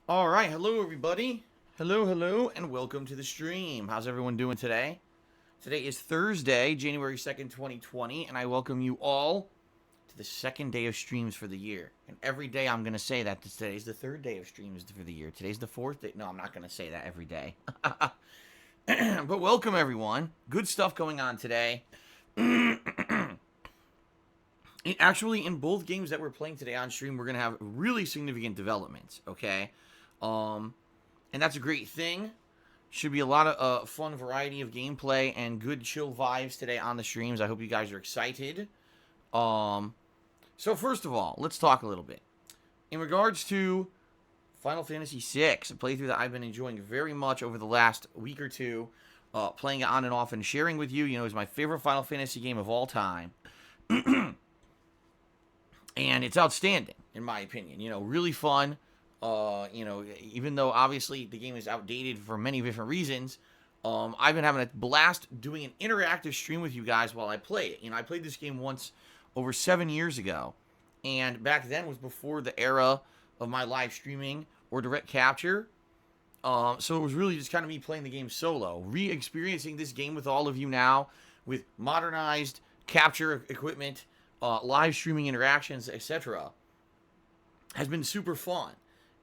All right, hello everybody. Hello, and welcome to the stream. How's everyone doing today? Today is Thursday, January 2nd, 2020, and I welcome you all to the second day of streams for the year. And every day I'm going to say that today's the third day of streams for the year. Today's the fourth day. No, I'm not going to say that every day. But welcome everyone. Good stuff going on today. Actually, in both games that we're playing today on stream, we're going to have really significant developments, okay? And that's a great thing. Should be a lot of fun variety of gameplay and good chill vibes today on the streams. I hope you guys are excited. So first of all, let's talk a little bit. In regards to Final Fantasy VI, a playthrough that I've been enjoying very much over the last week or two, playing it on and off and sharing with you, is my favorite Final Fantasy game of all time. And it's outstanding, in my opinion. Really fun. Even though obviously the game is outdated for many different reasons, I've been having a blast doing an interactive stream with you guys while I play it. I played this game once over 7 years ago, and back then was before the era of my live streaming or direct capture. So it was really just kind of me playing the game solo, re-experiencing this game with all of you now with modernized capture equipment, live streaming interactions, etc. has been super fun.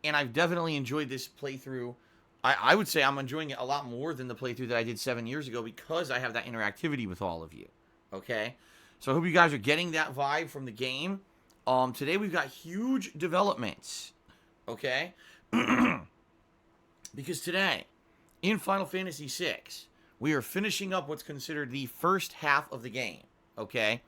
And I've definitely enjoyed this playthrough. I would say I'm enjoying it a lot more than the playthrough that I did 7 years ago because I have that interactivity with all of you. Okay? So I hope you guys are getting that vibe from the game. Today we've got huge developments. Okay? Because today, in Final Fantasy VI, we are finishing up what's considered the first half of the game. Okay?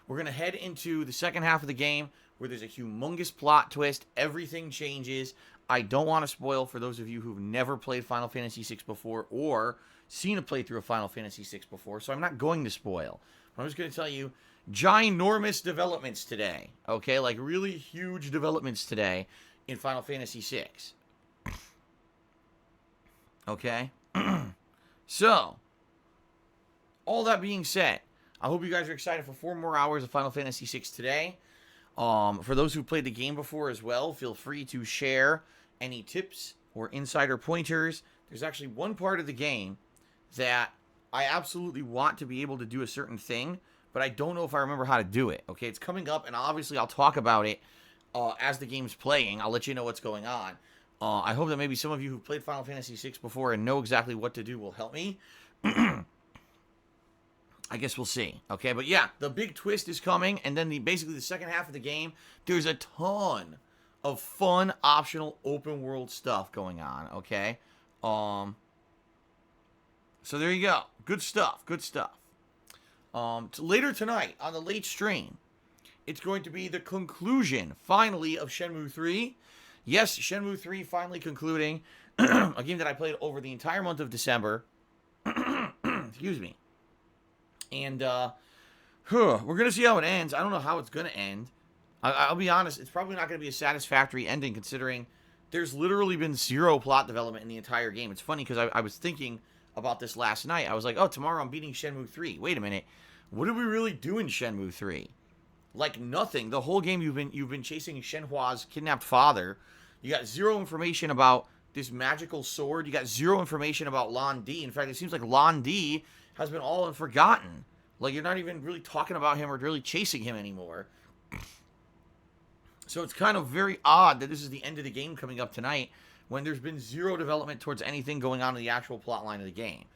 We're going to head into the second half of the game where there's a humongous plot twist. Everything changes. I don't want to spoil for those of you who've never played Final Fantasy VI before or seen a playthrough of Final Fantasy VI before, so I'm not going to spoil. I'm just going to tell you ginormous developments today, okay? Like really huge developments today in Final Fantasy VI. Okay? So, all that being said, I hope you guys are excited for 4 more hours of Final Fantasy VI today. For those who played the game before as well, feel free to share any tips or insider pointers. There's actually one part of the game that I absolutely want to be able to do a certain thing, but I don't know if I remember how to do it. Okay, it's coming up, and obviously I'll talk about it as the game's playing. I'll let you know what's going on. I hope that maybe some of you who've played Final Fantasy VI before and know exactly what to do will help me. I guess we'll see. Okay, but yeah, the big twist is coming, and then basically the second half of the game, there's a ton of fun, optional, open world stuff going on. Okay, so there you go. Good stuff. Later tonight on the late stream, it's going to be the conclusion, finally, of Shenmue 3. Yes, Shenmue 3 finally concluding. A game that I played over the entire month of December. Excuse me. And we're going to see how it ends. I don't know how it's going to end. I'll be honest, it's probably not going to be a satisfactory ending considering there's literally been zero plot development in the entire game. It's funny because I was thinking about this last night. I was like, oh, tomorrow I'm beating Shenmue 3. Wait a minute. What did we really do in Shenmue 3? Like nothing. The whole game you've been chasing Shenhua's kidnapped father. You got zero information about this magical sword. You got zero information about Lan Di. In fact, it seems like Lan Di has been all forgotten. Like, you're not even really talking about him or really chasing him anymore. So it's kind of very odd that this is the end of the game coming up tonight when there's been zero development towards anything going on in the actual plot line of the game.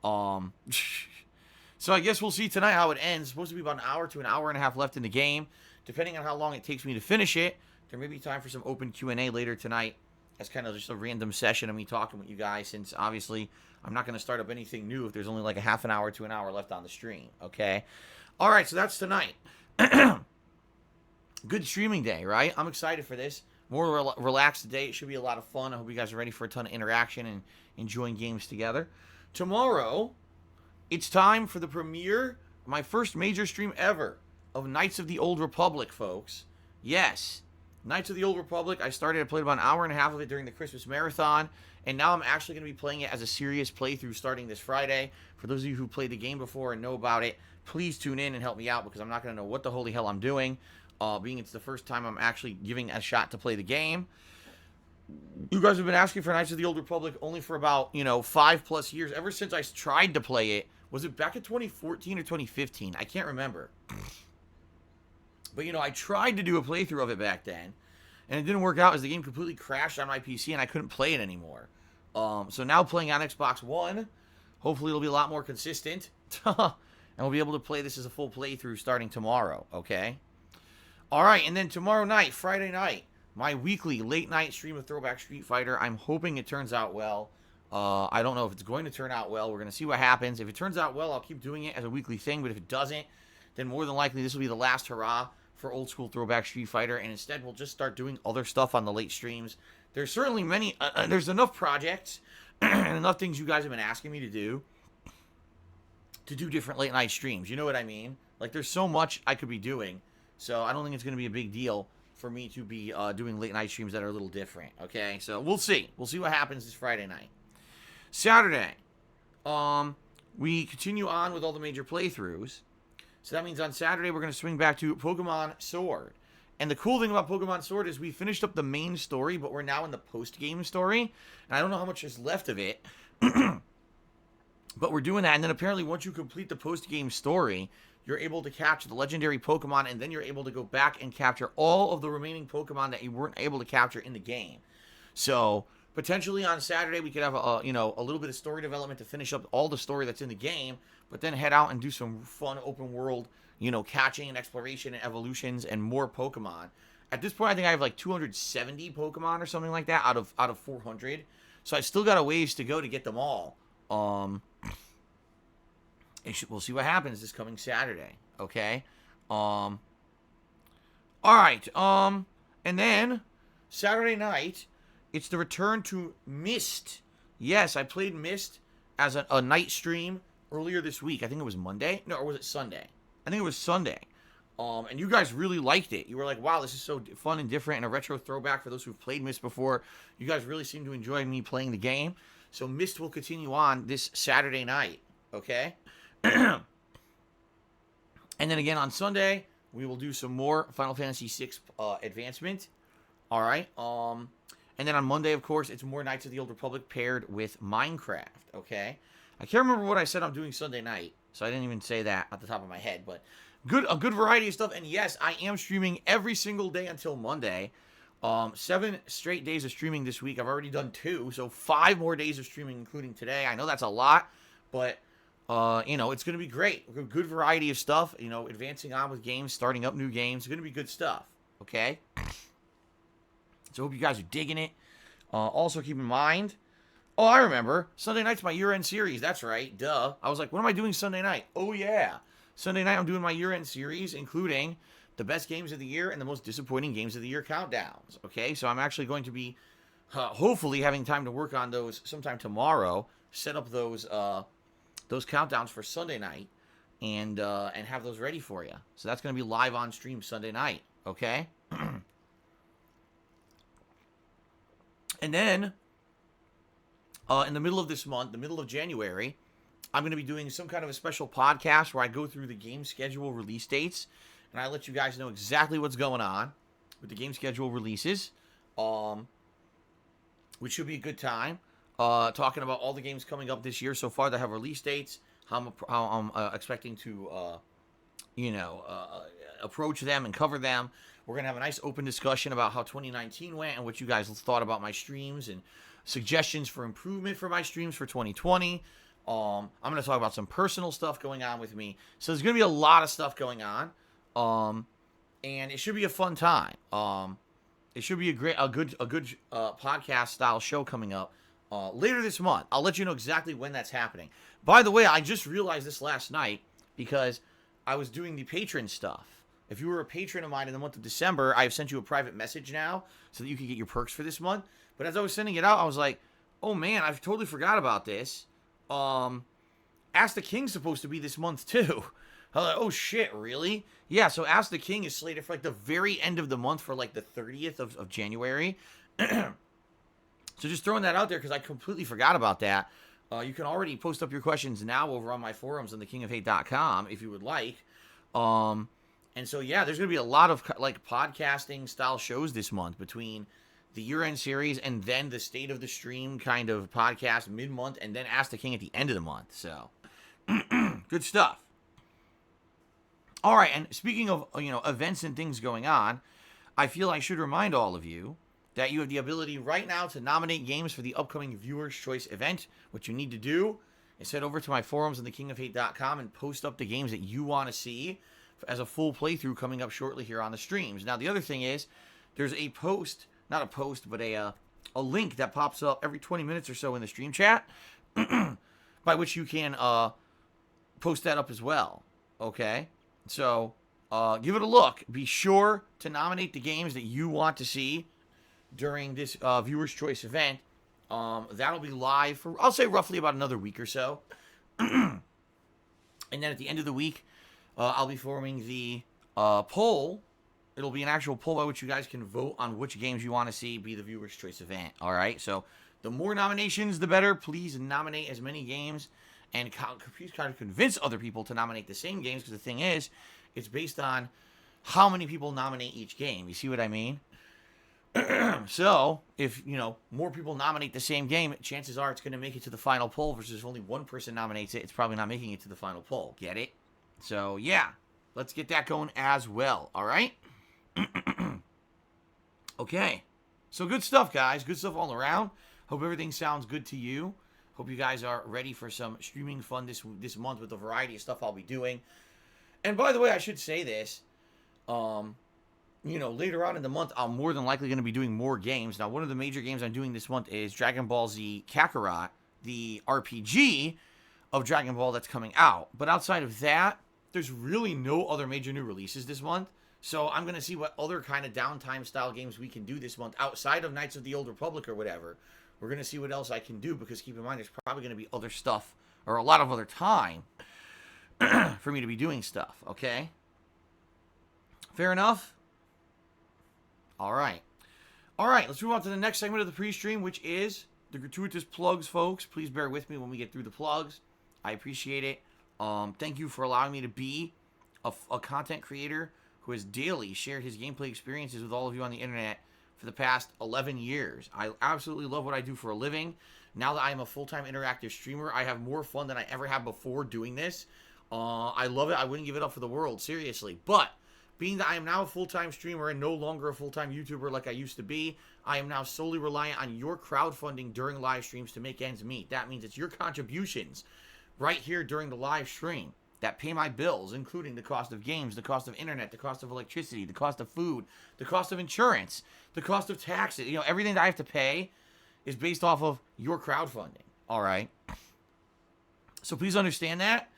So I guess we'll see tonight how it ends. It's supposed to be about an hour to an hour and a half left in the game. Depending on how long it takes me to finish it, there may be time for some open Q&A later tonight. That's kind of just a random session of me talking with you guys, since obviously I'm not going to start up anything new if there's only like a half an hour to an hour left on the stream, okay? All right, so that's tonight. Good streaming day, right? I'm excited for this. More relaxed day. It should be a lot of fun. I hope you guys are ready for a ton of interaction and enjoying games together. Tomorrow, it's time for the premiere, my first major stream ever, of Knights of the Old Republic, folks. Yes, Knights of the Old Republic. I played about an hour and a half of it during the Christmas marathon, and now I'm actually going to be playing it as a serious playthrough starting this Friday. For those of you who played the game before and know about it, please tune in and help me out because I'm not going to know what the holy hell I'm doing, being it's the first time I'm actually giving a shot to play the game. You guys have been asking for Knights of the Old Republic only for about, 5+ years. Ever since I tried to play it. Was it back in 2014 or 2015? I can't remember. But, I tried to do a playthrough of it back then. And it didn't work out as the game completely crashed on my PC and I couldn't play it anymore. So now playing on Xbox One, hopefully it'll be a lot more consistent. And we'll be able to play this as a full playthrough starting tomorrow, okay? All right, and then tomorrow night, Friday night, my weekly late-night stream of Throwback Street Fighter. I'm hoping it turns out well. I don't know if it's going to turn out well. We're going to see what happens. If it turns out well, I'll keep doing it as a weekly thing. But if it doesn't, then more than likely this will be the last hurrah for old school Throwback Street Fighter. And instead, we'll just start doing other stuff on the late streams. There's certainly many. There's enough projects and enough things you guys have been asking me to do different late-night streams. You know what I mean? Like, there's so much I could be doing. So I don't think it's going to be a big deal for me to be doing late-night streams that are a little different. Okay? So we'll see. We'll see what happens this Friday night. Saturday, we continue on with all the major playthroughs. So that means on Saturday, we're going to swing back to Pokemon Sword. And the cool thing about Pokemon Sword is we finished up the main story, but we're now in the post-game story. And I don't know how much is left of it. But we're doing that. And then apparently once you complete the post-game story, you're able to capture the legendary Pokemon. And then you're able to go back and capture all of the remaining Pokemon that you weren't able to capture in the game. So potentially on Saturday, we could have a little bit of story development to finish up all the story that's in the game. But then head out and do some fun open world, catching and exploration and evolutions and more Pokemon. At this point, I think I have like 270 Pokemon or something like that out of 400. So I still got a ways to go to get them all. We'll see what happens this coming Saturday. Okay. All right. And then Saturday night, it's the return to Myst. Yes, I played Myst as a night stream earlier this week. I think it was Monday. No, or was it Sunday? I think it was Sunday. And you guys really liked it. You were like, wow, this is so fun and different and a retro throwback for those who've played Myst before. You guys really seem to enjoy me playing the game. So Myst will continue on this Saturday night. Okay? And then again on Sunday, we will do some more Final Fantasy VI advancement. All right? And then on Monday, of course, it's more Knights of the Old Republic paired with Minecraft. Okay? I can't remember what I said I'm doing Sunday night, so I didn't even say that at the top of my head. But a good variety of stuff. And yes, I am streaming every single day until Monday. 7 straight days of streaming this week. I've already done 2, so 5 more days of streaming, including today. I know that's a lot, but it's going to be great. A good variety of stuff. Advancing on with games, starting up new games. It's going to be good stuff. Okay. So I hope you guys are digging it. Also, keep in mind. Oh, I remember. Sunday night's my year-end series. That's right. Duh. I was like, what am I doing Sunday night? Oh, yeah. Sunday night, I'm doing my year-end series, including the best games of the year and the most disappointing games of the year countdowns. Okay, so I'm actually going to be hopefully having time to work on those sometime tomorrow. Set up those countdowns for Sunday night and have those ready for you. So that's going to be live on stream Sunday night. Okay. And then in the middle of this month, the middle of January, I'm going to be doing some kind of a special podcast where I go through the game schedule release dates. And I let you guys know exactly what's going on with the game schedule releases, which should be a good time. Talking about all the games coming up this year so far that have release dates, how I'm expecting to, approach them and cover them. We're going to have a nice open discussion about how 2019 went and what you guys thought about my streams and suggestions for improvement for my streams for 2020. I'm going to talk about some personal stuff going on with me. So there's going to be a lot of stuff going on. And it should be a fun time. It should be a good podcast style show coming up later this month. I'll let you know exactly when that's happening. By the way, I just realized this last night because I was doing the patron stuff. If you were a patron of mine in the month of December, I've sent you a private message now so that you can get your perks for this month. But as I was sending it out, I was like, oh man, I've totally forgot about this. Ask the King's supposed to be this month too. I was like, oh shit, really? Yeah, so Ask the King is slated for like the very end of the month for like the 30th of January. So just throwing that out there because I completely forgot about that. You can already post up your questions now over on my forums on thekingofhate.com if you would like. And so, yeah, there's going to be a lot of like podcasting style shows this month between the year-end series, and then the state of the stream kind of podcast mid-month, and then Ask the King at the end of the month. So, good stuff. All right, and speaking of, events and things going on, I feel I should remind all of you that you have the ability right now to nominate games for the upcoming Viewer's Choice event. What you need to do is head over to my forums on thekingofhate.com and post up the games that you want to see as a full playthrough coming up shortly here on the streams. Now, the other thing is, there's a post, not a post, but a link that pops up every 20 minutes or so in the stream chat, by which you can post that up as well, okay? So, give it a look. Be sure to nominate the games that you want to see during this Viewer's Choice event. That'll be live for, I'll say, roughly about another week or so. And then at the end of the week, I'll be forming the poll. It'll be an actual poll by which you guys can vote on which games you want to see be the Viewer's Choice event. All right? So, the more nominations, the better. Please nominate as many games. And please kind of convince other people to nominate the same games, because the thing is, it's based on how many people nominate each game. You see what I mean? So, if, more people nominate the same game, chances are it's going to make it to the final poll, versus if only one person nominates it, it's probably not making it to the final poll. Get it? So, yeah. Let's get that going as well. All right? Okay. So, good stuff, guys. Good stuff all around. Hope everything sounds good to you. Hope you guys are ready for some streaming fun this month with a variety of stuff I'll be doing. And by the way, I should say this. Later on in the month, I'm more than likely going to be doing more games. Now, one of the major games I'm doing this month is Dragon Ball Z Kakarot, the RPG of Dragon Ball that's coming out. But outside of that, there's really no other major new releases this month. So I'm going to see what other kind of downtime style games we can do this month outside of Knights of the Old Republic or whatever. We're going to see what else I can do, because keep in mind, there's probably going to be other stuff, or a lot of other time for me to be doing stuff, okay? Fair enough? All right. All right, let's move on to the next segment of the pre-stream, which is the gratuitous plugs, folks. Please bear with me when we get through the plugs. I appreciate it. Thank you for allowing me to be a content creator who has daily shared his gameplay experiences with all of you on the internet for the past 11 years. I absolutely love what I do for a living. Now that I am a full-time interactive streamer, I have more fun than I ever have before doing this. I love it. I wouldn't give it up for the world, seriously. But being that I am now a full-time streamer and no longer a full-time YouTuber like I used to be, I am now solely reliant on your crowdfunding during live streams to make ends meet. That means it's your contributions right here during the live stream that pay my bills, including the cost of games, the cost of internet, the cost of electricity, the cost of food, the cost of insurance, the cost of taxes. Everything that I have to pay is based off of your crowdfunding. All right? So please understand that,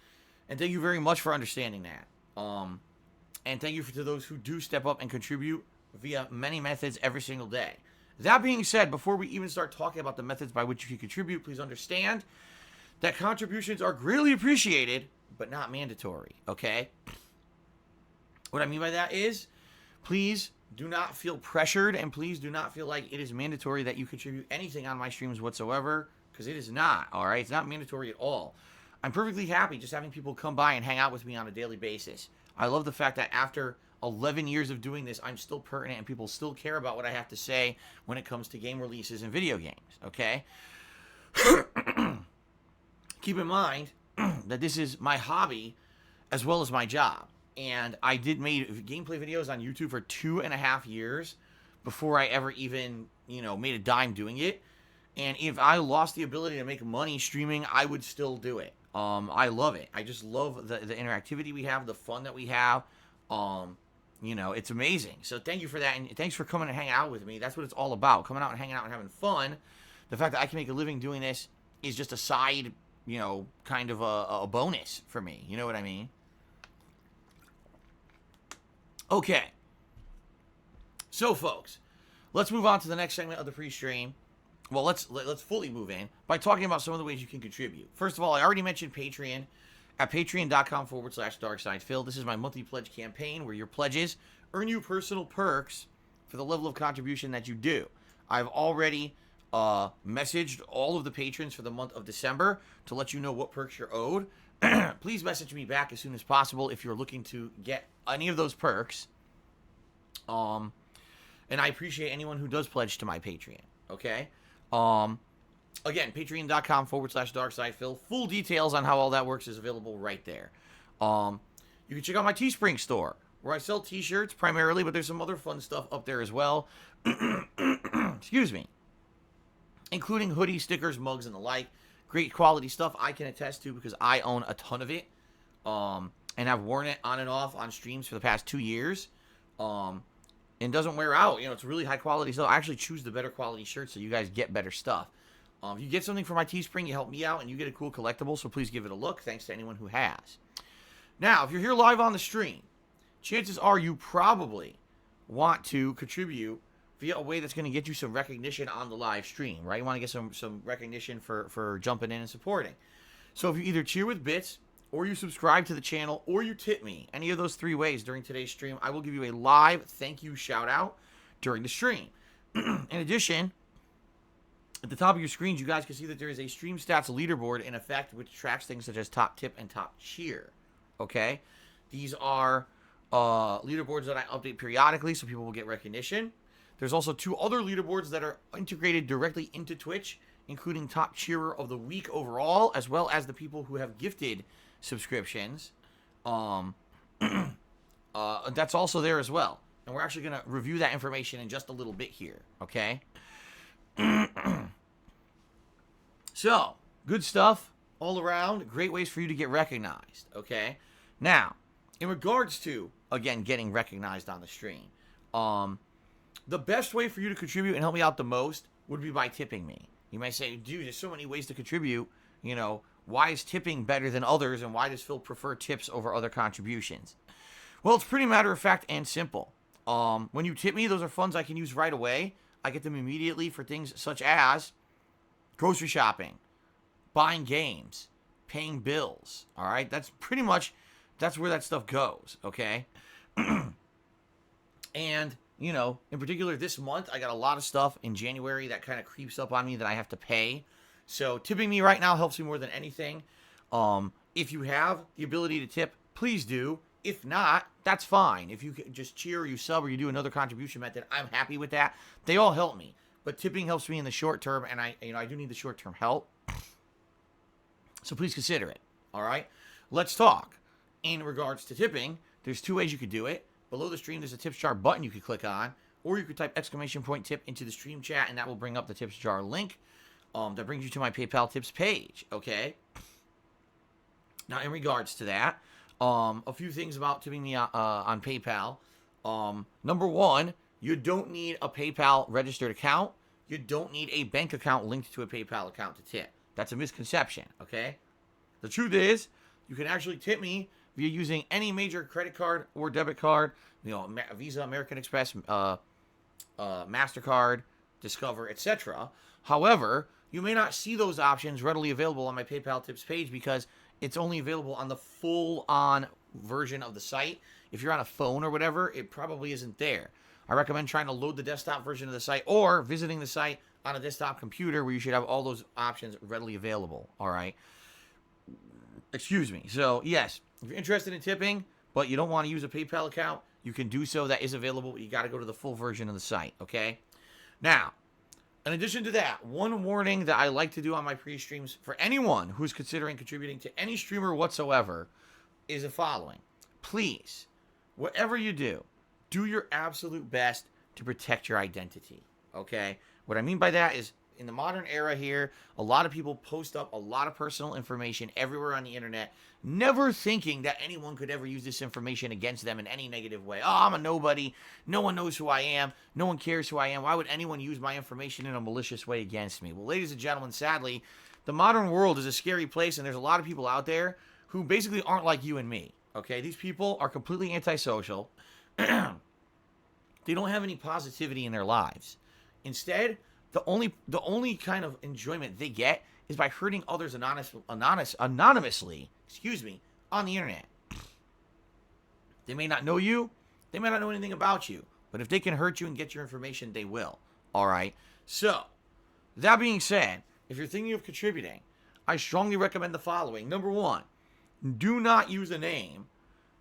and thank you very much for understanding that. And thank you to those who do step up and contribute via many methods every single day. That being said, before we even start talking about the methods by which you can contribute, please understand that contributions are greatly appreciated, but not mandatory, okay? What I mean by that is, please do not feel pressured, and please do not feel like it is mandatory that you contribute anything on my streams whatsoever, because it is not, all right? It's not mandatory at all. I'm perfectly happy just having people come by and hang out with me on a daily basis. I love the fact that after 11 years of doing this, I'm still pertinent and people still care about what I have to say when it comes to game releases and video games, okay? Keep in mind that this is my hobby as well as my job. And I made gameplay videos on YouTube for 2.5 years before I ever even, made a dime doing it. And if I lost the ability to make money streaming, I would still do it. I love it. I just love the interactivity we have, the fun that we have. It's amazing. So thank you for that. And thanks for coming and hanging out with me. That's what it's all about. Coming out and hanging out and having fun. The fact that I can make a living doing this is just a side, kind of a bonus for me. You know what I mean? Okay. So, folks, let's move on to the next segment of the pre-stream. Well, let's fully move in by talking about some of the ways you can contribute. First of all, I already mentioned Patreon at patreon.com/darksidephil. This is my monthly pledge campaign where your pledges earn you personal perks for the level of contribution that you do. I've already messaged all of the patrons for the month of December to let you know what perks you're owed. Please message me back as soon as possible if you're looking to get any of those perks. And I appreciate anyone who does pledge to my Patreon. Okay. Again, patreon.com/darksidephil. Full details on how all that works is available right there. You can check out my Teespring store, where I sell t-shirts primarily, but there's some other fun stuff up there as well. Excuse me. Including hoodies, stickers, mugs, and the like. Great quality stuff I can attest to because I own a ton of it. And I've worn it on and off on streams for the past 2 years. And doesn't wear out. You know, it's really high quality stuff. I actually choose the better quality shirts so you guys get better stuff. If you get something from my Teespring, you help me out, and you get a cool collectible, so please give it a look. Thanks to anyone who has. Now, if you're here live on the stream, chances are you probably want to contribute via a way that's going to get you some recognition on the live stream, right? You want to get some recognition for jumping in and supporting. So if you either cheer with bits, or you subscribe to the channel, or you tip me, any of those 3 ways during today's stream, I will give you a live thank you shout out during the stream. In addition, at the top of your screens, you guys can see that there is a stream stats leaderboard in effect, which tracks things such as top tip and top cheer. Okay? These are leaderboards that I update periodically so people will get recognition. There's also 2 other leaderboards that are integrated directly into Twitch, including top cheerer of the week overall, as well as the people who have gifted subscriptions. That's also there as well. And we're actually going to review that information in just a little bit here. Okay? So, good stuff all around. Great ways for you to get recognized. Okay? Now, in regards to, again, getting recognized on the stream, the best way for you to contribute and help me out the most would be by tipping me. You might say, dude, there's so many ways to contribute. You know, why is tipping better than others, and why does Phil prefer tips over other contributions? Well, it's pretty matter of fact and simple. When you tip me, those are funds I can use right away. I get them immediately for things such as grocery shopping, buying games, paying bills. All right? That's where that stuff goes, okay? And, you know, in particular this month, I got a lot of stuff in January that kind of creeps up on me that I have to pay. So tipping me right now helps me more than anything. If you have the ability to tip, please do. If not, that's fine. If you just cheer or you sub or you do another contribution method, I'm happy with that. They all help me. But tipping helps me in the short term, and I do need the short-term help. So please consider it. All right? Let's talk. In regards to tipping, there's 2 ways you could do it. Below the stream, there's a tips jar button you could click on, or you could type !tip into the stream chat, and that will bring up the tips jar link. That brings you to my PayPal tips page, okay? Now, in regards to that, a few things about tipping me on PayPal. Number 1, you don't need a PayPal registered account. You don't need a bank account linked to a PayPal account to tip. That's a misconception, okay? The truth is, you can actually tip me via using any major credit card or debit card, you know, Visa, American Express, MasterCard, Discover, etc. However, you may not see those options readily available on my PayPal tips page because it's only available on the full-on version of the site. If you're on a phone or whatever, it probably isn't there. I recommend trying to load the desktop version of the site or visiting the site on a desktop computer where you should have all those options readily available. All right. Excuse me. So, yes, if you're interested in tipping, but you don't want to use a PayPal account, you can do so. That is available. You got to go to the full version of the site. Okay. Now, in addition to that, one warning that I like to do on my pre-streams for anyone who's considering contributing to any streamer whatsoever is the following. Please, whatever you do your absolute best to protect your identity, okay? What I mean by that is, in the modern era here, a lot of people post up a lot of personal information everywhere on the internet, never thinking that anyone could ever use this information against them in any negative way. Oh, I'm a nobody. No one knows who I am. No one cares who I am. Why would anyone use my information in a malicious way against me? Well, ladies and gentlemen, sadly, the modern world is a scary place, and there's a lot of people out there who basically aren't like you and me, okay? These people are completely antisocial. They don't have any positivity in their lives. Instead, the only kind of enjoyment they get is by hurting others anonymously, on the internet. They may not know you. They may not know anything about you. But if they can hurt you and get your information, they will. All right? So, that being said, if you're thinking of contributing, I strongly recommend the following. Number 1, do not use a name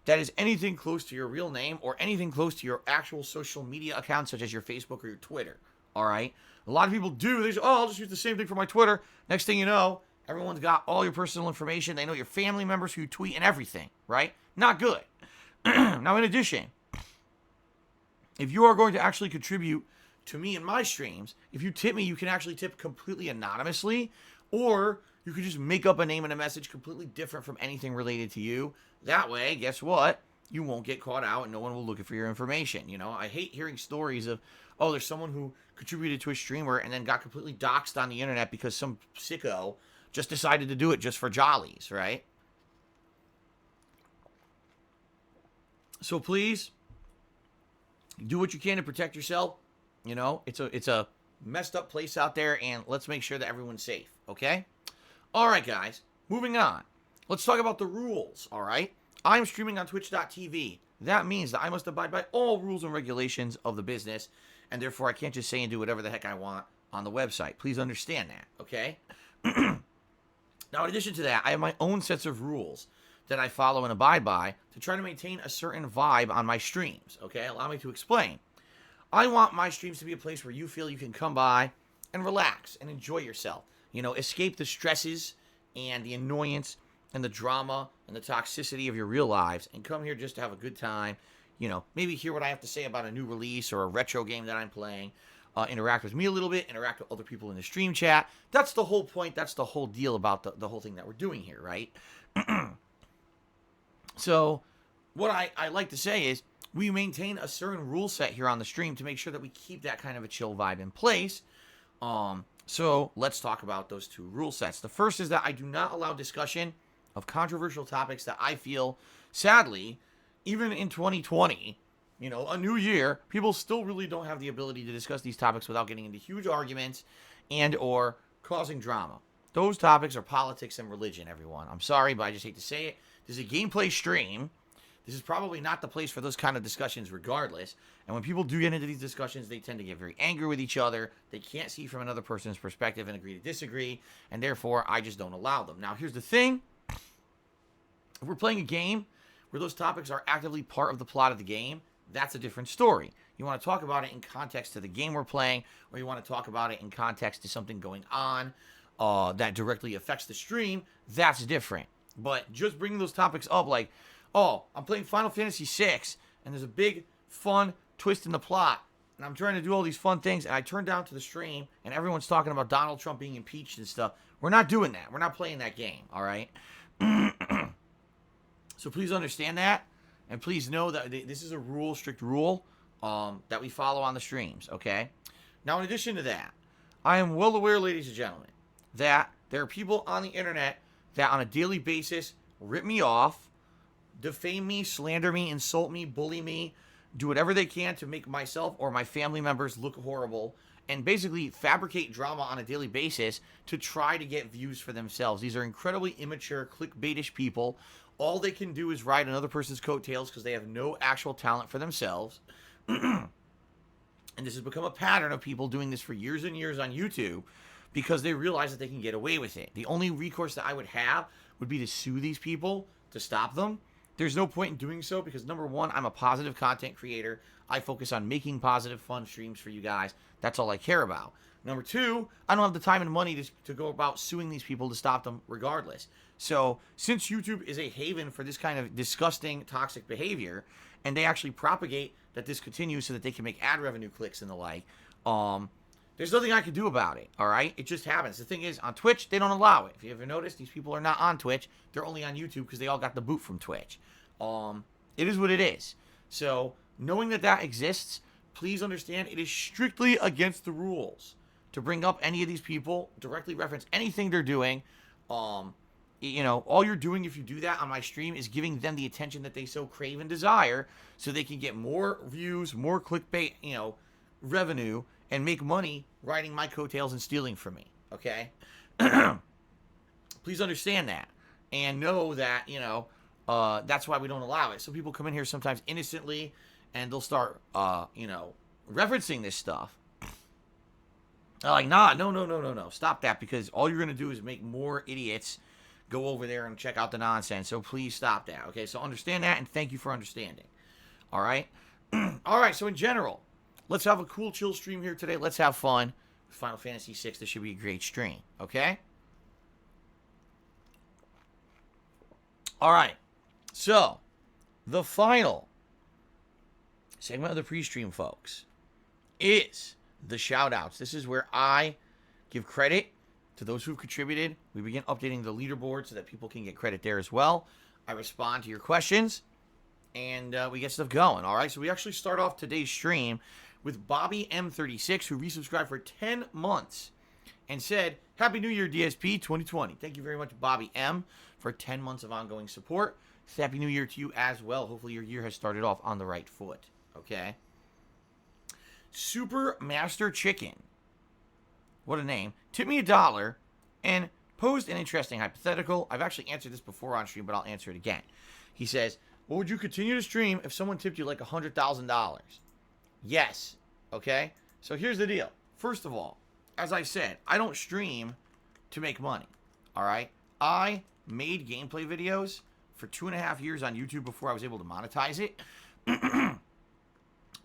that is anything close to your real name or anything close to your actual social media accounts, such as your Facebook or your Twitter. All right? A lot of people do. They say, oh, I'll just use the same thing for my Twitter. Next thing you know, everyone's got all your personal information. They know your family members who you tweet and everything, right? Not good. Now, in addition, if you are going to actually contribute to me and my streams, if you tip me, you can actually tip completely anonymously, or you can just make up a name and a message completely different from anything related to you. That way, guess what? You won't get caught out and no one will look for your information. You know, I hate hearing stories of, oh, there's someone who contributed to a streamer and then got completely doxxed on the internet because some sicko just decided to do it just for jollies, right? So please, do what you can to protect yourself. You know, it's a messed up place out there, and let's make sure that everyone's safe, okay? All right, guys, moving on. Let's talk about the rules, all right? I'm streaming on twitch.tv. That means that I must abide by all rules and regulations of the business, and therefore I can't just say and do whatever the heck I want on the website. Please understand that, okay? Now, in addition to that, I have my own sets of rules that I follow and abide by to try to maintain a certain vibe on my streams, okay? Allow me to explain. I want my streams to be a place where you feel you can come by and relax and enjoy yourself. You know, escape the stresses and the annoyance and the drama and the toxicity of your real lives and come here just to have a good time. You know, maybe hear what I have to say about a new release or a retro game that I'm playing. Interact with me a little bit, interact with other people in the stream chat. That's the whole point. That's the whole deal about the whole thing that we're doing here, right? So what I like to say is we maintain a certain rule set here on the stream to make sure that we keep that kind of a chill vibe in place. So let's talk about those two rule sets. The first is that I do not allow discussion of controversial topics that I feel, sadly, even in 2020, you know, a new year, people still really don't have the ability to discuss these topics without getting into huge arguments and or causing drama. Those topics are politics and religion, everyone. I'm sorry, but I just hate to say it. This is a gameplay stream. This is probably not the place for those kind of discussions regardless. And when people do get into these discussions, they tend to get very angry with each other. They can't see from another person's perspective and agree to disagree. And therefore, I just don't allow them. Now, here's the thing. If we're playing a game where those topics are actively part of the plot of the game, that's a different story. You want to talk about it in context to the game we're playing, or you want to talk about it in context to something going on that directly affects the stream, that's different. But just bringing those topics up like, oh, I'm playing Final Fantasy VI, and there's a big, fun twist in the plot, and I'm trying to do all these fun things, and I turn down to the stream, and everyone's talking about Donald Trump being impeached and stuff. We're not doing that. We're not playing that game, all right? So please understand that, and please know that this is a rule, strict rule, that we follow on the streams, okay? Now, in addition to that, I am well aware, ladies and gentlemen, that there are people on the internet that on a daily basis rip me off, defame me, slander me, insult me, bully me, do whatever they can to make myself or my family members look horrible, and basically fabricate drama on a daily basis to try to get views for themselves. These are incredibly immature, clickbaitish people. All they can do is ride another person's coattails because they have no actual talent for themselves. And this has become a pattern of people doing this for years and years on YouTube because they realize that they can get away with it. The only recourse that I would have would be to sue these people to stop them. There's no point in doing so because, number one, I'm a positive content creator. I focus on making positive, fun streams for you guys. That's all I care about. Number two, I don't have the time and money to go about suing these people to stop them regardless. So since YouTube is a haven for this kind of disgusting, toxic behavior, and they actually propagate that this continues so that they can make ad revenue clicks and the like, there's nothing I can do about it, all right? It just happens. The thing is, on Twitch, they don't allow it. If you ever noticed, these people are not on Twitch. They're only on YouTube because they all got the boot from Twitch. It is what it is. So knowing that that exists, please understand it is strictly against the rules to bring up any of these people, directly reference anything they're doing. You know, all you're doing if you do that on my stream is giving them the attention that they so crave and desire so they can get more views, more clickbait, you know, revenue, and make money riding my coattails and stealing from me, okay? Please understand that. And know that, you know, that's why we don't allow it. So people come in here sometimes innocently, and they'll start, you know, referencing this stuff. They're like, nah, no. Stop that, because all you're going to do is make more idiots go over there and check out the nonsense. So please stop that. Okay, so understand that, and thank you for understanding. All right. All right. So in general, let's have a cool, chill stream here today. Let's have fun. Final Fantasy VI. This should be a great stream. Okay. All right. So the final segment of the pre-stream, folks, is the shout-outs. This is where I give credit to those who've contributed. We begin updating the leaderboard so that people can get credit there as well. I respond to your questions, and we get stuff going, all right? So we actually start off today's stream with Bobby M36, who resubscribed for 10 months and said, Happy New Year, DSP 2020. Thank you very much, Bobby M, for 10 months of ongoing support. Happy New Year to you as well. Hopefully your year has started off on the right foot, okay? Super Master Chicken, what a name, tipped me $1 and posed an interesting hypothetical. I've actually answered this before on stream, but I'll answer it again. He says, what would you continue to stream if someone tipped you like $100,000? Yes, okay? So here's the deal. First of all, as I said, I don't stream to make money, all right? I made gameplay videos for 2.5 years on YouTube before I was able to monetize it.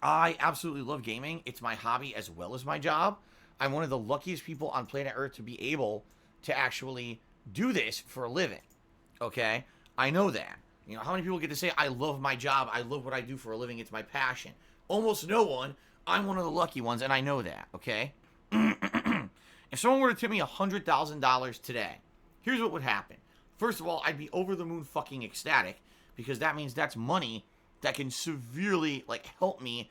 I absolutely love gaming. It's my hobby as well as my job. I'm one of the luckiest people on planet Earth to be able to actually do this for a living, okay? I know that. You know, how many people get to say, I love my job, I love what I do for a living, it's my passion? Almost no one. I'm one of the lucky ones, and I know that, okay? If someone were to tip me $100,000 today, here's what would happen. First of all, I'd be over the moon fucking ecstatic, because that means that's money that can severely, like, help me,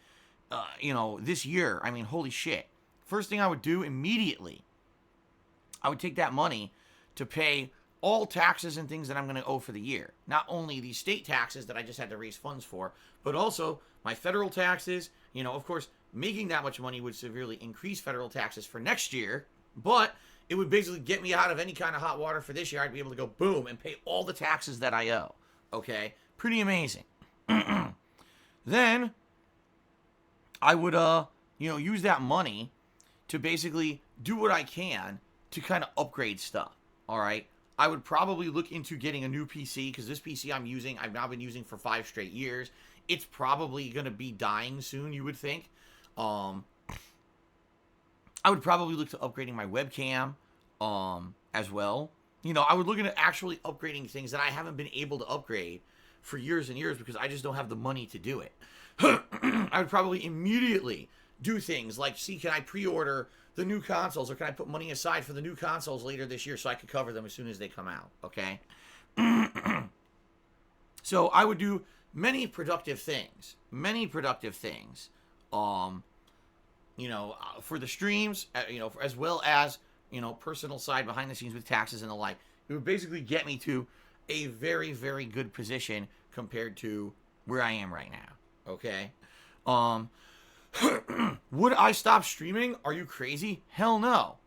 you know, this year. I mean, holy shit. First thing I would do immediately, I would take that money to pay all taxes and things that I'm going to owe for the year. Not only the state taxes that I just had to raise funds for, but also my federal taxes. You know, of course, making that much money would severely increase federal taxes for next year, but it would basically get me out of any kind of hot water for this year. I'd be able to go boom and pay all the taxes that I owe. Okay? Pretty amazing. Then I would, you know, use that money to basically do what I can to kind of upgrade stuff. All right? I would probably look into getting a new PC, because this PC I'm using, I've now been using for 5 straight years. It's probably going to be dying soon, you would think. I would probably look to upgrading my webcam as well. You know, I would look into actually upgrading things that I haven't been able to upgrade for years and years because I just don't have the money to do it. I would probably immediately do things like, see, can I pre-order the new consoles, or can I put money aside for the new consoles later this year so I could cover them as soon as they come out, okay? So I would do many productive things, you know, for the streams, you know, as well as, you know, personal side behind the scenes with taxes and the like. It would basically get me to a very, very good position compared to where I am right now, okay? Would I stop streaming? Are you crazy? Hell no.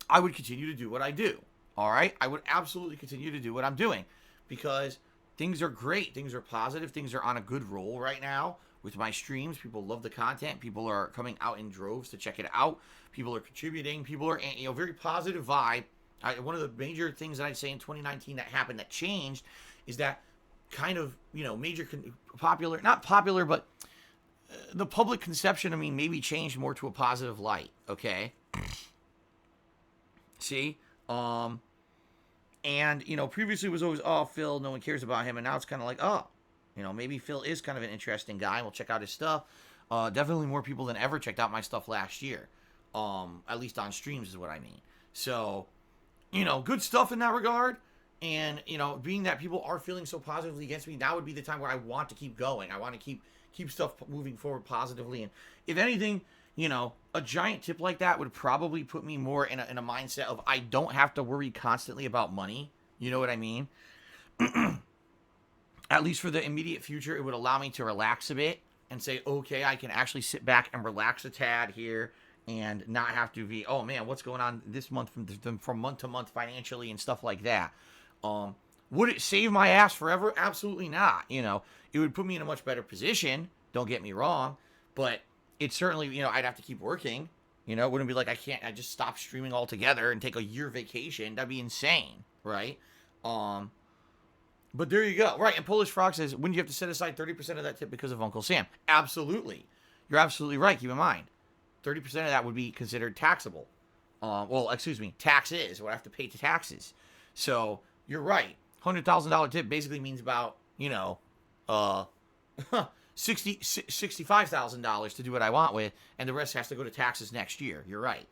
I would continue to do what I do, all right? I would absolutely continue to do what I'm doing because things are great. Things are positive. Things are on a good roll right now with my streams. People love the content. People are coming out in droves to check it out. People are contributing. People are, you know, very positive vibe. One of the major things that I'd say in 2019 that happened that changed is that kind of, you know, major popular, not popular, but the public conception of me maybe changed more to a positive light, okay? See? And, you know, previously it was always, oh, Phil, no one cares about him, and now it's kind of like, oh, you know, maybe Phil is kind of an interesting guy. We'll check out his stuff. Definitely more people than ever checked out my stuff last year. At least on streams is what I mean. So, you know, good stuff in that regard. And, you know, being that people are feeling so positively against me, now would be the time where I want to keep going. I want to keep stuff moving forward positively. And if anything, you know, a giant tip like that would probably put me more in a mindset of I don't have to worry constantly about money. You know what I mean? At least for the immediate future, it would allow me to relax a bit and say, okay, I can actually sit back and relax a tad here and not have to be, oh man, what's going on this month from month to month financially and stuff like that. Would it save my ass forever? Absolutely not. You know, it would put me in a much better position. Don't get me wrong, but it certainly, you know, I'd have to keep working. You know, it wouldn't be like I just stop streaming altogether and take a year vacation. That'd be insane. right? But there you go. Right, and Polish Frog says, wouldn't you have to set aside 30% of that tip because of Uncle Sam? Absolutely. You're absolutely right. Keep in mind, 30% of that would be considered taxable. Well, excuse me, taxes. Would have to pay to taxes. So you're right. $100,000 tip basically means about, $65,000 to do what I want with, and the rest has to go to taxes next year. You're right.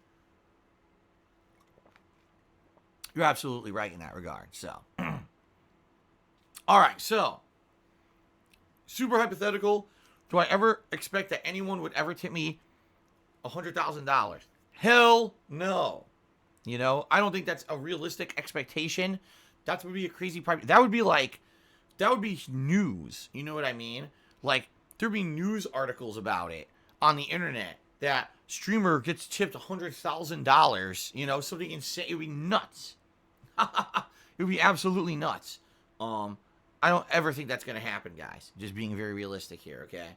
You're absolutely right in that regard. So, all right. So, super hypothetical. Do I ever expect that anyone would ever tip me $100,000? Hell no. I don't think that's a realistic expectation. That would be a crazy private. That would be news. You know what I mean? Like, there'd be news articles about it on the internet that streamer gets tipped $100,000. Something insane. It would be nuts. It would be absolutely nuts. I don't ever think that's going to happen, guys. Just being very realistic here, okay?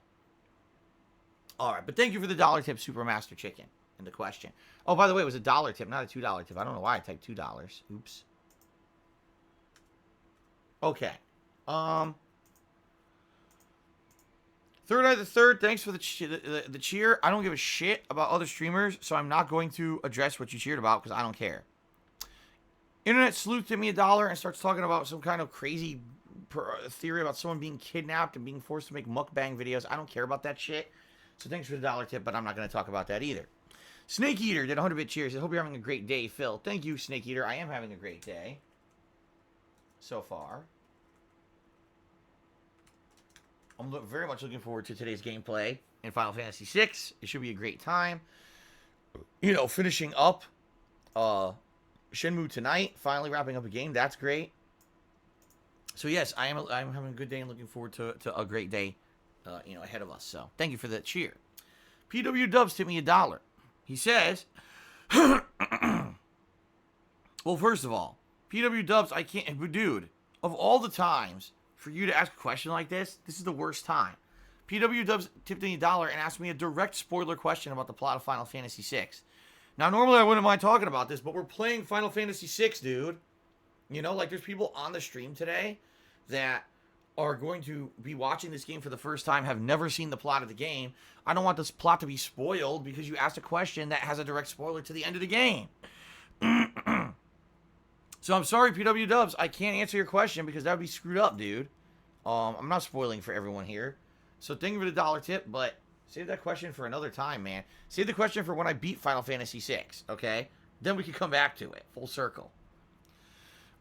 All right, but thank you for the dollar tip, Supermaster Chicken, in the question. Oh, by the way, it was a dollar tip, not a $2 tip. I don't know why I typed $2. Oops. Okay. Third Eye the Third, thanks for the cheer. I don't give a shit about other streamers, so I'm not going to address what you cheered about because I don't care. Internet sleuth tipped me $1 and starts talking about some kind of crazy theory about someone being kidnapped and being forced to make mukbang videos. I don't care about that shit. So thanks for the dollar tip, but I'm not going to talk about that either. Snake Eater did 100-bit cheers. I hope you're having a great day, Phil. Thank you, Snake Eater. I am having a great day so far. I'm very much looking forward to today's gameplay in Final Fantasy VI. It should be a great time. Finishing up Shenmue tonight, finally wrapping up a game. That's great. So yes, I'm having a good day and looking forward to a great day, ahead of us. So thank you for that cheer. PW Dubs tipped me $1. He says, well, first of all, PW Dubs, I can't, dude, of all the times for you to ask a question like this is the worst time. PW Dubs tipped me $1 and asked me a direct spoiler question about the plot of Final Fantasy VI. Now, normally I wouldn't mind talking about this, but we're playing Final Fantasy VI, dude. There's people on the stream today that are going to be watching this game for the first time, have never seen the plot of the game. I don't want this plot to be spoiled because you asked a question that has a direct spoiler to the end of the game. So I'm sorry, PW Dubs, I can't answer your question because that would be screwed up, dude. I'm not spoiling for everyone here. So thank you for the dollar tip, but save that question for another time, man. Save the question for when I beat Final Fantasy VI, okay? Then we can come back to it. Full circle.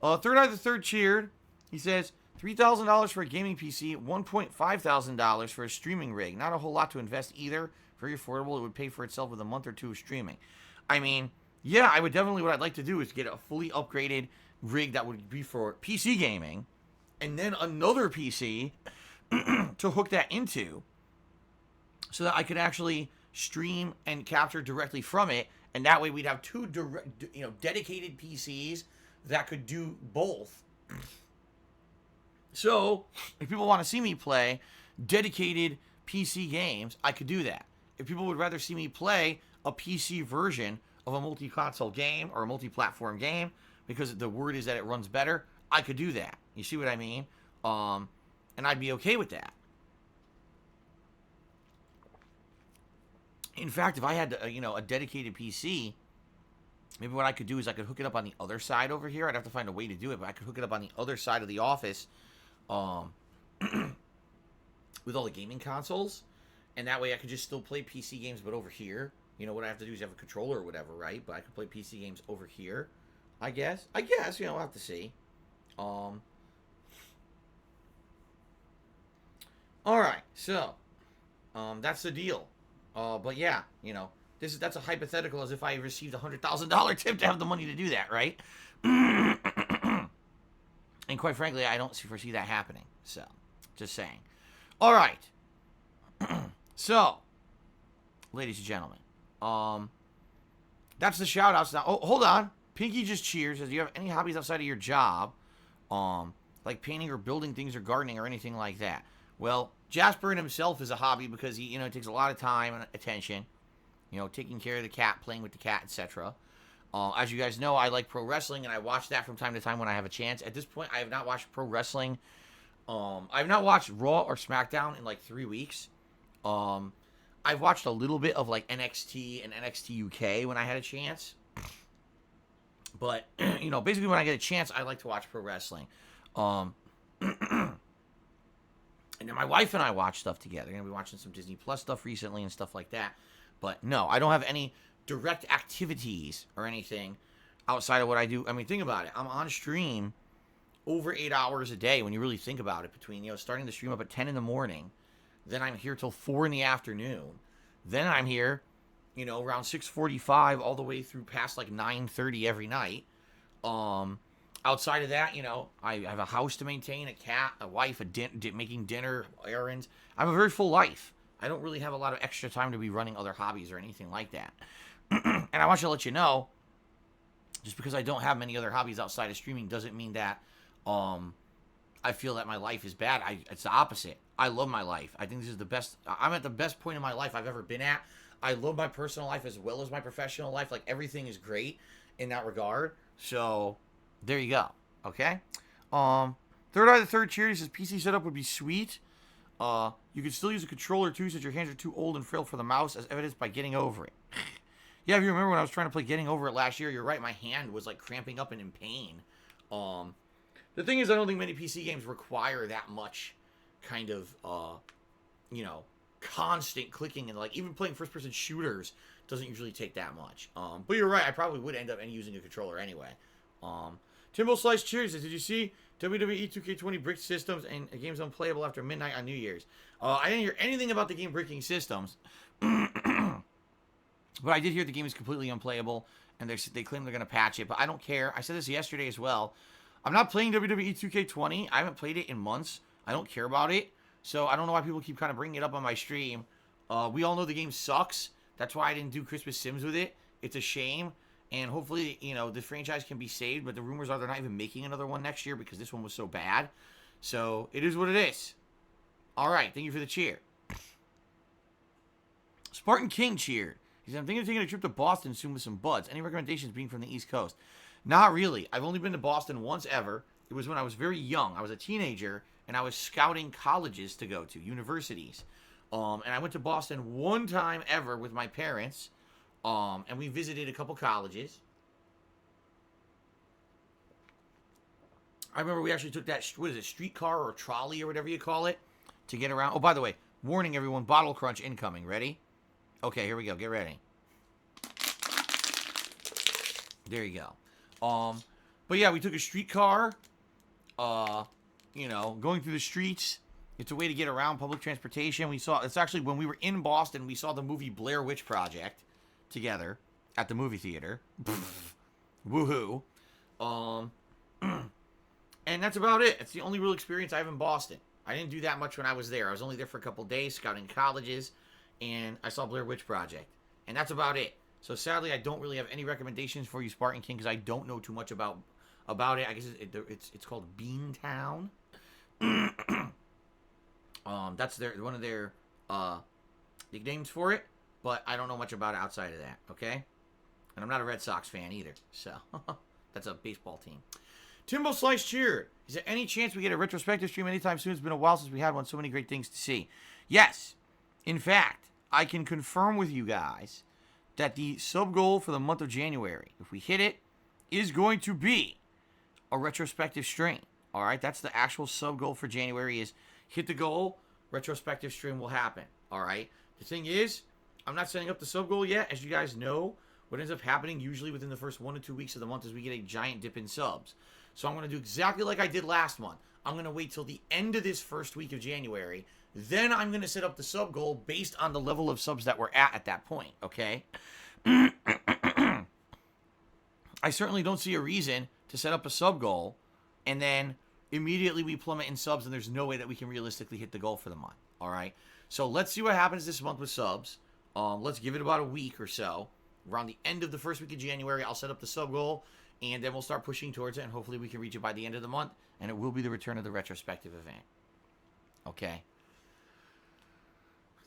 Third Eye the Third cheered. He says, $3,000 for a gaming PC, $1,500 for a streaming rig. Not a whole lot to invest either. Very affordable. It would pay for itself with a month or two of streaming. I mean, yeah, I would definitely, what I'd like to do is get a fully upgraded rig that would be for PC gaming, and then another PC to hook that into so that I could actually stream and capture directly from it, and that way we'd have two dedicated PCs that could do both. So, if people want to see me play dedicated PC games, I could do that. If people would rather see me play a PC version of a multi-console game or a multi-platform game, because the word is that it runs better, I could do that. You see what I mean? And I'd be okay with that. In fact, if I had a dedicated PC, maybe what I could do is I could hook it up on the other side over here. I'd have to find a way to do it, but I could hook it up on the other side of the office with all the gaming consoles, and that way I could just still play PC games, but over here. What I have to do is have a controller or whatever, right? But I could play PC games over here, I guess. We'll have to see. All right, so that's the deal. But yeah, that's a hypothetical, as if I received $100,000 tip to have the money to do that, right? And quite frankly, I don't foresee that happening. So, just saying. All right. So, ladies and gentlemen, that's the shout outs now. Oh, hold on. Pinky just cheers. Says, do you have any hobbies outside of your job? Like painting or building things or gardening or anything like that? Well, Jasper in himself is a hobby because he, takes a lot of time and attention. Taking care of the cat, playing with the cat, etc. As you guys know, I like pro wrestling, and I watch that from time to time when I have a chance. At this point, I have not watched pro wrestling. I've not watched Raw or SmackDown in like 3 weeks. I've watched a little bit of like NXT and NXT UK when I had a chance. But, you know, basically when I get a chance, I like to watch pro wrestling. And then my wife and I watch stuff together. We're going to be watching some Disney Plus stuff recently and stuff like that. But no, I don't have any direct activities or anything outside of what I do. I mean, think about it. I'm on stream over 8 hours a day when you really think about it, between, you know, starting the stream up at 10 in the morning, then I'm here till 4 in the afternoon, then I'm here, you know, around 6:45 all the way through past like 9:30 every night. Outside of that, you know, I have a house to maintain, a cat, a wife, making dinner, errands. I have a very full life. I don't really have a lot of extra time to be running other hobbies or anything like that. And I want to let you know, just because I don't have many other hobbies outside of streaming doesn't mean that I feel that my life is bad. It's the opposite. I love my life. I think this is the best. I'm at the best point in my life I've ever been at. I love my personal life as well as my professional life. Like, everything is great in that regard. So there you go. Okay. Third Eye the Third Cheer says PC setup would be sweet. You could still use a controller too, since your hands are too old and frail for the mouse, as evidenced by Getting Over It. Yeah, if you remember when I was trying to play Getting Over It last year, you're right, my hand was like cramping up and in pain. The thing is, I don't think many PC games require that much kind of, you know, constant clicking, and like even playing first-person shooters doesn't usually take that much. But you're right, I probably would end up using a controller anyway. Timbo Slice Cheers says, did you see WWE 2K20 bricked systems and games unplayable after midnight on New Year's? I didn't hear anything about the game breaking systems. But I did hear the game is completely unplayable, and they claim they're going to patch it, but I don't care. I said this yesterday as well. I'm not playing WWE 2K20. I haven't played it in months. I don't care about it, so I don't know why people keep kind of bringing it up on my stream. We all know the game sucks. That's why I didn't do Christmas Sims with it. It's a shame, and hopefully, you know, the franchise can be saved, but the rumors are they're not even making another one next year because this one was so bad. So, it is what it is. All right, thank you for the cheer. Spartan King cheered. He said, I'm thinking of taking a trip to Boston soon with some buds. Any recommendations being from the East Coast? Not really. I've only been to Boston once ever. It was when I was very young. I was a teenager, and I was scouting colleges to go to, universities. And I went to Boston one time ever with my parents, and we visited a couple colleges. I remember we actually took that, what is it, streetcar or trolley or whatever you call it, to get around. Oh, by the way, warning everyone, bottle crunch incoming. Ready? Okay, here we go. Get ready. There you go. But yeah, we took a streetcar. You know, going through the streets. It's a way to get around public transportation. It's actually when we were in Boston, we saw the movie Blair Witch Project together at the movie theater. Woohoo. And that's about it. It's the only real experience I have in Boston. I didn't do that much when I was there. I was only there for a couple days scouting colleges. And I saw Blair Witch Project. And that's about it. So sadly, I don't really have any recommendations for you, Spartan King, because I don't know too much about it. I guess it's called Beantown. That's one of their nicknames for it. But I don't know much about it outside of that, okay? And I'm not a Red Sox fan either. So, that's a baseball team. Timbo Slice cheered. Is there any chance we get a retrospective stream anytime soon? It's been a while since we had one. So many great things to see. Yes. In fact, I can confirm with you guys that the sub goal for the month of January, if we hit it, is going to be a retrospective stream. All right, that's the actual sub goal for January, is hit the goal, retrospective stream will happen. All right, the thing is, I'm not setting up the sub goal yet. As you guys know, what ends up happening usually within the first 1 to 2 weeks of the month is we get a giant dip in subs. So I'm going to do exactly like I did last month. I'm going to wait till the end of this first week of January. Then I'm going to set up the sub goal based on the level of subs that we're at that point, okay? I certainly don't see a reason to set up a sub goal and then immediately we plummet in subs and there's no way that we can realistically hit the goal for the month, all right? So let's see what happens this month with subs. Let's give it about a week or so. Around the end of the first week of January, I'll set up the sub goal, and then we'll start pushing towards it, and hopefully we can reach it by the end of the month, and it will be the return of the retrospective event. Okay?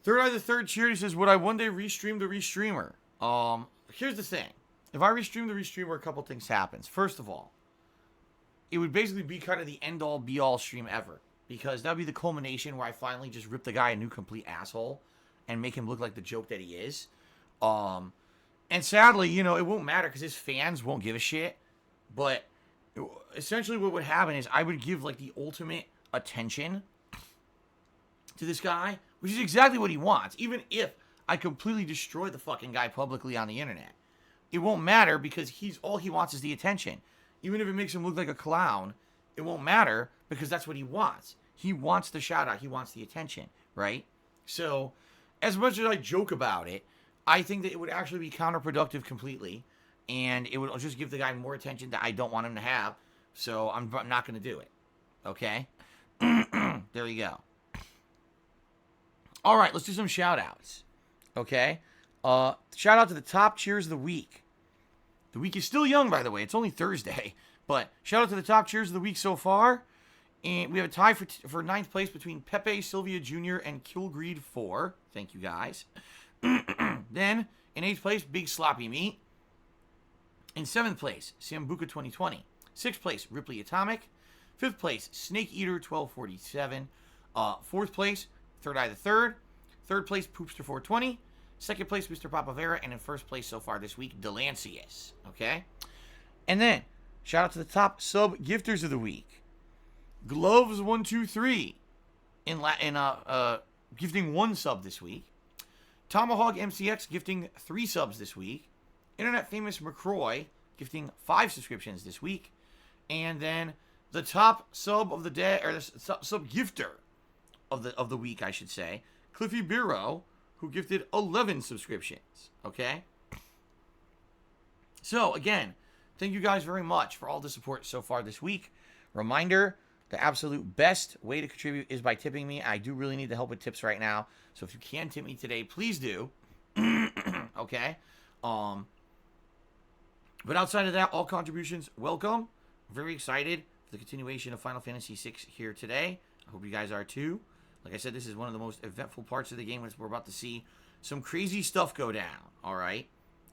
Third Eye the Third cheered. He says, would I one day restream the Restreamer? Here's the thing. if I restream the restreamer, a couple things happens. First of all, it would basically be kind of the end-all, be-all stream ever. Because that would be the culmination where I finally just rip the guy a new complete asshole and make him look like the joke that he is. And sadly, you know, it won't matter because his fans won't give a shit. But essentially what would happen is I would give, like, the ultimate attention to this guy, which is exactly what he wants. Even if I completely destroy the fucking guy publicly on the internet, it won't matter because all he wants is the attention. Even if it makes him look like a clown, it won't matter because that's what he wants. He wants the shout out. He wants the attention, right? So, as much as I joke about it, I think that it would actually be counterproductive completely, and it would just give the guy more attention that I don't want him to have. So I'm not going to do it. Okay? There you go. All right, let's do some shout outs. Okay? Shout out to the top cheers of the week. The week is still young, by the way. It's only Thursday. But shout out to the top cheers of the week so far. And we have a tie for ninth place between Pepe Sylvia Jr. and Killgreed 4. Thank you, guys. Then, in 8th place, Big Sloppy Meat. In 7th place, Sambuca 2020. 6th place, Ripley Atomic. 5th place, Snake Eater 1247. 4th place, Third Eye the Third. 3rd place, Poopster 420. 2nd place, Mr. Papavera. And in 1st place so far this week, Delancius. Okay? And then, shout out to the top sub gifters of the week. Gloves123 gifting 1 sub this week. Tomahawk MCX gifting 3 subs this week. Internet famous McCroy gifting 5 subscriptions this week. And then the top sub of the day, or the sub gifter of the week, I should say, Cliffy Bureau, who gifted 11 subscriptions. Okay? So, again, thank you guys very much for all the support so far this week. Reminder, the absolute best way to contribute is by tipping me. I do really need the help with tips right now. So if you can tip me today, please do. Okay? But outside of that, all contributions welcome. Very excited for the continuation of Final Fantasy VI here today. I hope you guys are too. Like I said, this is one of the most eventful parts of the game, which we're about to see some crazy stuff go down. All right?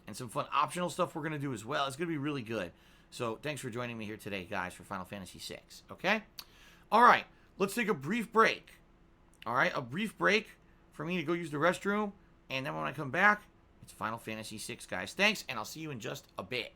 And some fun optional stuff we're going to do as well. It's going to be really good. So thanks for joining me here today, guys, for Final Fantasy VI. Okay? All right. Let's take a brief break. All right? A brief break for me to go use the restroom. And then when I come back, it's Final Fantasy VI, guys. Thanks, and I'll see you in just a bit.